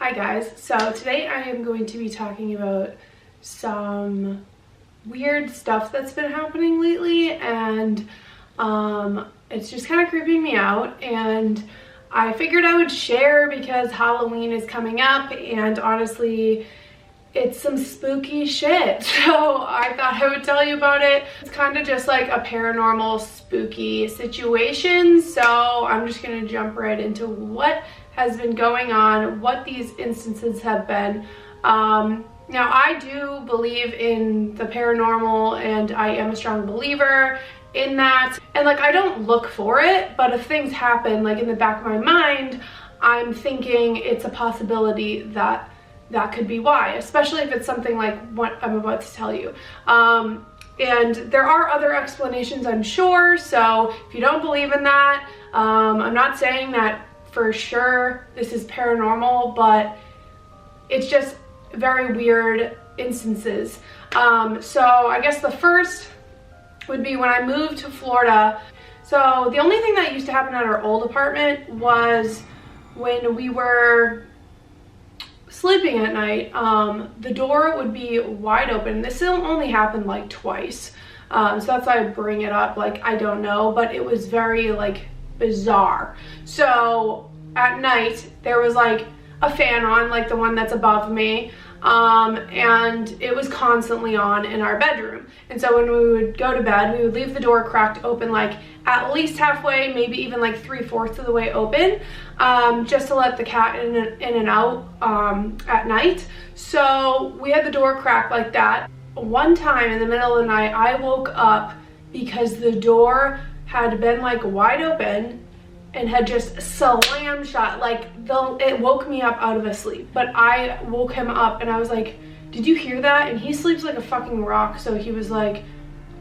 Hi guys, so today I am going to be talking about some weird stuff that's been happening lately, and it's just kind of creeping me out, and I figured I would share because Halloween is coming up and honestly it's some spooky shit, so I thought I would tell you about it. It's kind of just like a paranormal spooky situation, so I'm just gonna jump right into what has been going on, what these instances have been. Now I do believe in the paranormal and I am a strong believer in that, and like I don't look for it, but if things happen, like in the back of my mind, I'm thinking it's a possibility that that could be why, especially if it's something like what I'm about to tell you. And there are other explanations, I'm sure, so if you don't believe in that, I'm not saying that for sure this is paranormal, but it's just very weird instances. So I guess the first would be when I moved to Florida. So the only thing that used to happen at our old apartment was when we were sleeping at night, the door would be wide open. This only happened like twice, so that's why I bring it up. Like, I don't know, but it was very like bizarre. So at night there was like a fan on, like the one that's above me, and it was constantly on in our bedroom. And so when we would go to bed, we would leave the door cracked open, like at least halfway, maybe even like 3/4 of the way open, just to let the cat in and out at night. So we had the door cracked like that. One time in the middle of the night, I woke up because the door had been like wide open and had just slammed shut. Like it woke me up out of a sleep, but I woke him up and I was like, did you hear that? And he sleeps like a fucking rock, so he was like,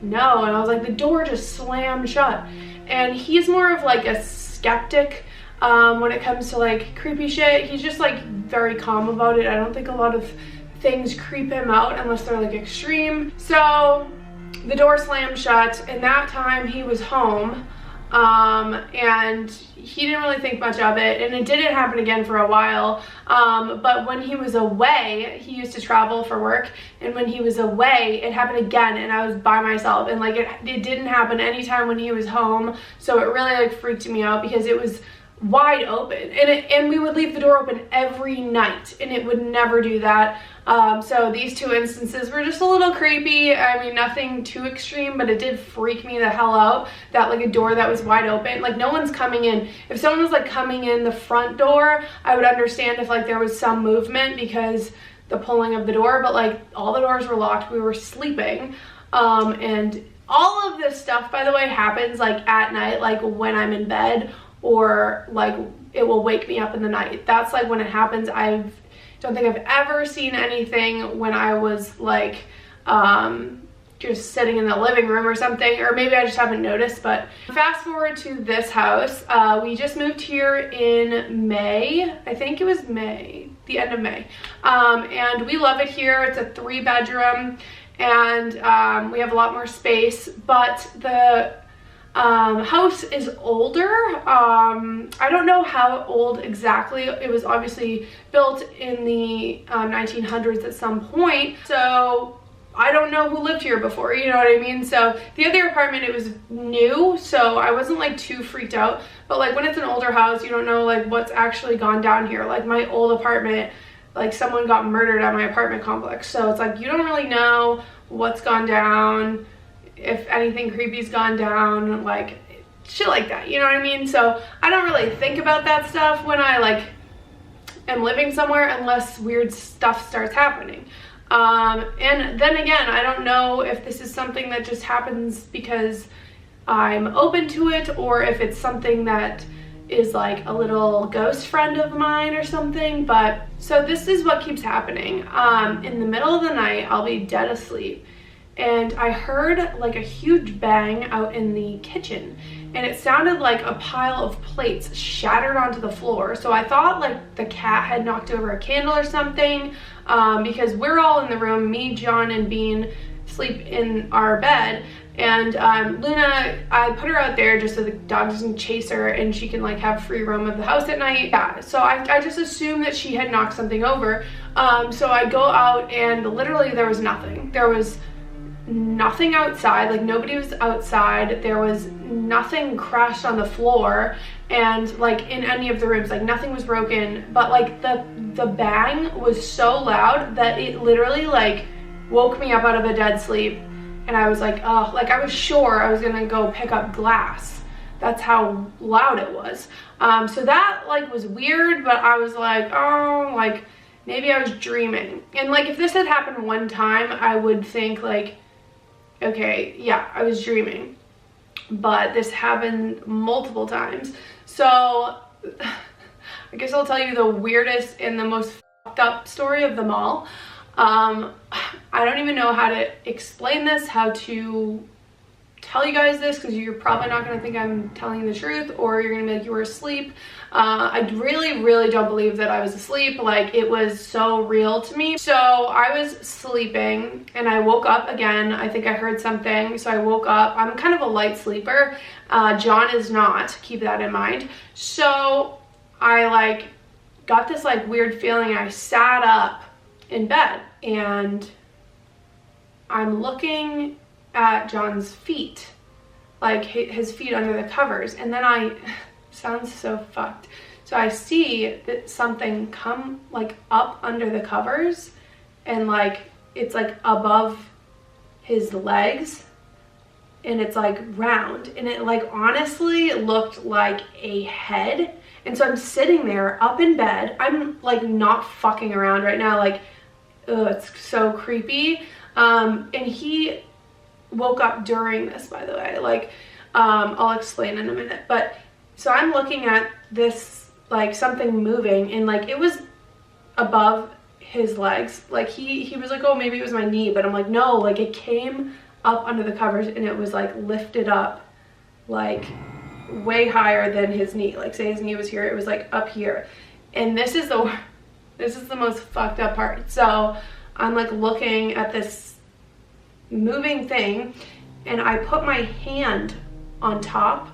no. And I was like, the door just slammed shut. And he's more of like a skeptic when it comes to like creepy shit. He's just like very calm about it. I don't think a lot of things creep him out unless they're like extreme. So the door slammed shut, and that time he was home, and he didn't really think much of it, and it didn't happen again for a while. But when he was away, he used to travel for work, and when he was away it happened again, and I was by myself, and like it didn't happen anytime when he was home. So it really like freaked me out because it was wide open, and we would leave the door open every night, and it would never do that. So these two instances were just a little creepy. I mean, nothing too extreme, but it did freak me the hell out that like a door that was wide open, like no one's coming in. If someone was like coming in the front door, I would understand if like there was some movement because the pulling of the door, but like all the doors were locked, we were sleeping. And all of this stuff, by the way, happens like at night, like when I'm in bed, or like it will wake me up in the night. That's like when it happens. I don't think I've ever seen anything when I was like just sitting in the living room or something, or maybe I just haven't noticed. But fast forward to this house. We just moved here in May. I think it was May, the end of May, and we love it here. It's a 3-bedroom, and we have a lot more space, but the house is older. I don't know how old exactly. It was obviously built in the 1900s at some point, so I don't know who lived here before, you know what I mean? So the other apartment, it was new, so I wasn't like too freaked out, but like when it's an older house, you don't know like what's actually gone down here. Like my old apartment, like someone got murdered at my apartment complex, so it's like you don't really know what's gone down, if anything creepy's gone down, like shit like that, you know what I mean? So I don't really think about that stuff when I like am living somewhere unless weird stuff starts happening. And then again, I don't know if this is something that just happens because I'm open to it, or if it's something that is like a little ghost friend of mine or something. But so this is what keeps happening. In the middle of the night, I'll be dead asleep, and I heard like a huge bang out in the kitchen, and it sounded like a pile of plates shattered onto the floor. So I thought like the cat had knocked over a candle or something, because we're all in the room, me, John, and Bean sleep in our bed, And Luna, I put her out there just so the dog doesn't chase her and she can like have free roam of the house at night. Yeah, so I just assumed that she had knocked something over. So I go out and literally there was nothing. There was nothing outside, like nobody was outside. There was nothing crashed on the floor and like in any of the rooms, like nothing was broken, but like the bang was so loud that it literally like woke me up out of a dead sleep. And I was like, oh, like I was sure I was gonna go pick up glass. That's how loud it was. So that like was weird, but I was like, oh, like maybe I was dreaming. And like if this had happened one time, I would think like, okay, yeah, I was dreaming. But this happened multiple times. So I guess I'll tell you the weirdest and the most fucked up story of them all. I don't even know how to explain this, how to tell you guys this, because you're probably not going to think I'm telling you the truth, or you're going to be like, you were asleep. I really don't believe that I was asleep. Like, it was so real to me. So I was sleeping and I woke up again. I think I heard something, so I woke up. I'm kind of a light sleeper. John is not, keep that in mind. So I like got this like weird feeling. I sat up in bed and I'm looking at John's feet, like his feet under the covers, and then sounds so fucked. So I see that something come like up under the covers and like it's like above his legs and it's like round and it like honestly looked like a head. And so I'm sitting there up in bed. I'm like not fucking around right now, like ugh, it's so creepy. And he woke up during this, by the way, like I'll explain in a minute. But so I'm looking at this like something moving and like it was above his legs. Like he was like, oh, maybe it was my knee, but I'm like, no, like it came up under the covers and it was like lifted up like way higher than his knee. Like say his knee was here, it was like up here. And this is the most fucked up part. So I'm like looking at this moving thing and I put my hand on top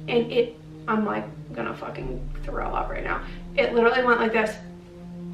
and I'm like gonna fucking throw up right now. It literally went like this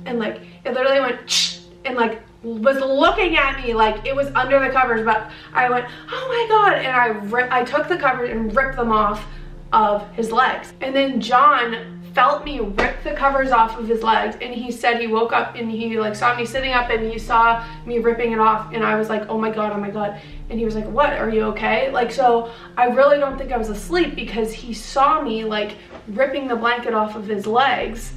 and like it literally went and like was looking at me like it was under the covers, but I went, oh my god, and I took the covers and ripped them off of his legs. And then John felt me rip the covers off of his legs and he said he woke up and he like saw me sitting up and he saw me ripping it off and I was like, oh my god, oh my god. And he was like, what, are you okay? Like, so I really don't think I was asleep because he saw me like ripping the blanket off of his legs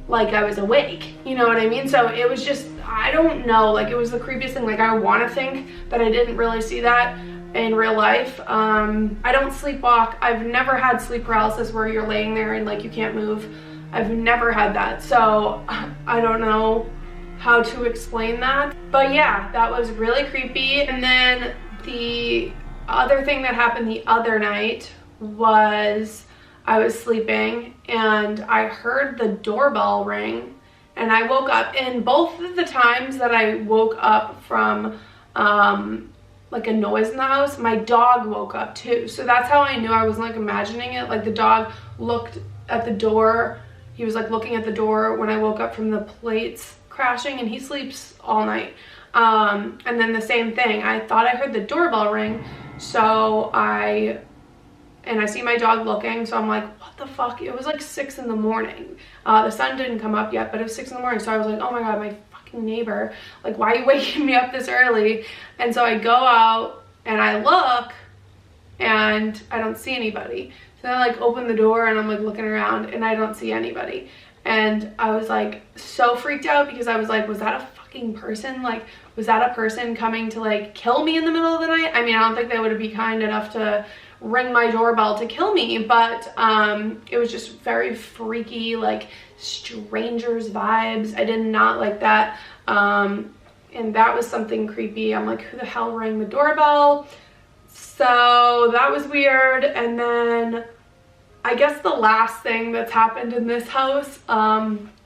like I was awake, you know what I mean? So it was just, I don't know, like it was the creepiest thing. Like I want to think that I didn't really see that in real life. I don't sleepwalk. I've never had sleep paralysis where you're laying there and like you can't move. I've never had that, so I don't know how to explain that. But yeah, that was really creepy. And then the other thing that happened the other night was I was sleeping and I heard the doorbell ring and I woke up, and both of the times that I woke up from like a noise in the house, my dog woke up too. So that's how I knew. I wasn't like imagining it. Like the dog looked at the door. He was like looking at the door when I woke up from the plates crashing, and he sleeps all night. And then the same thing, I thought I heard the doorbell ring. So I see my dog looking, so I'm like, what the fuck? It was like 6 in the morning. The sun didn't come up yet, but it was 6 in the morning. So I was like, oh my god, my neighbor, like, why are you waking me up this early? And so I go out and I look and I don't see anybody. So I like open the door and I'm like looking around and I don't see anybody. And I was like so freaked out because I was like, was that a fucking person? Like, was that a person coming to like kill me in the middle of the night? I mean, I don't think they would be kind enough to ring my doorbell to kill me, but it was just very freaky, like strangers vibes. I did not like that, and that was something creepy. I'm like, who the hell rang the doorbell? So that was weird. And then I guess the last thing that's happened in this house,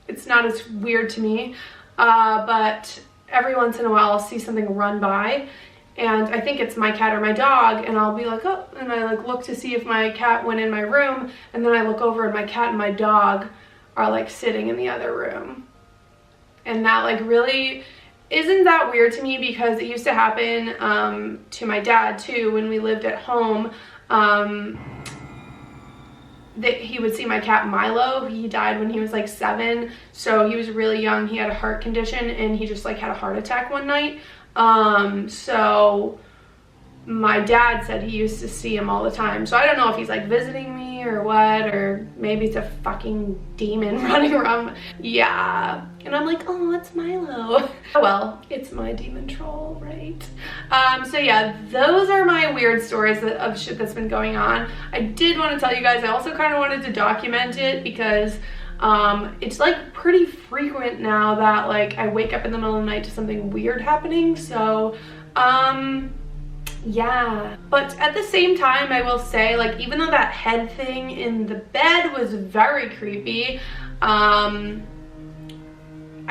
it's not as weird to me, but every once in a while I'll see something run by and I think it's my cat or my dog, and I'll be like, oh, and I like look to see if my cat went in my room, and then I look over and my cat and my dog are like sitting in the other room. And that like really isn't that weird to me, because it used to happen to my dad too when we lived at home. That he would see my cat Milo. He died when he was like 7, so he was really young. He had a heart condition and he just like had a heart attack one night. So my dad said he used to see him all the time. So I don't know if he's like visiting me or what, or maybe it's a fucking demon running around. Yeah. And I'm like, oh, it's Milo. Well, it's my demon troll, right? So yeah, those are my weird stories of shit that's been going on. I did want to tell you guys, I also kind of wanted to document it, because it's like pretty frequent now that like I wake up in the middle of the night to something weird happening. So yeah, but at the same time, I will say, like, even though that head thing in the bed was very creepy, I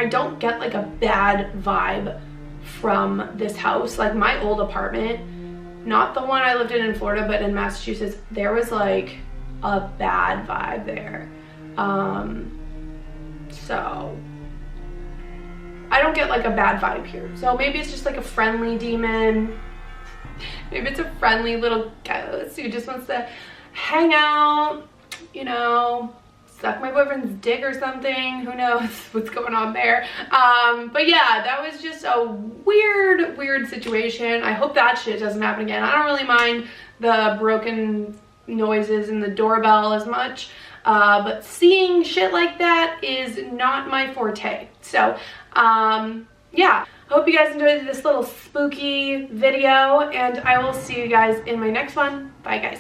don't get like a bad vibe from this house. Like my old apartment, not the one I lived in Florida, but in Massachusetts, there was like a bad vibe there. So I don't get like a bad vibe here. So maybe it's just like a friendly demon. Maybe it's a friendly little ghost who just wants to hang out, you know, suck my boyfriend's dick or something. Who knows what's going on there. But yeah, that was just a weird situation. I hope that shit doesn't happen again. I don't really mind the broken noises in the doorbell as much. But seeing shit like that is not my forte. So, yeah. I hope you guys enjoyed this little spooky video, and I will see you guys in my next one. Bye, guys.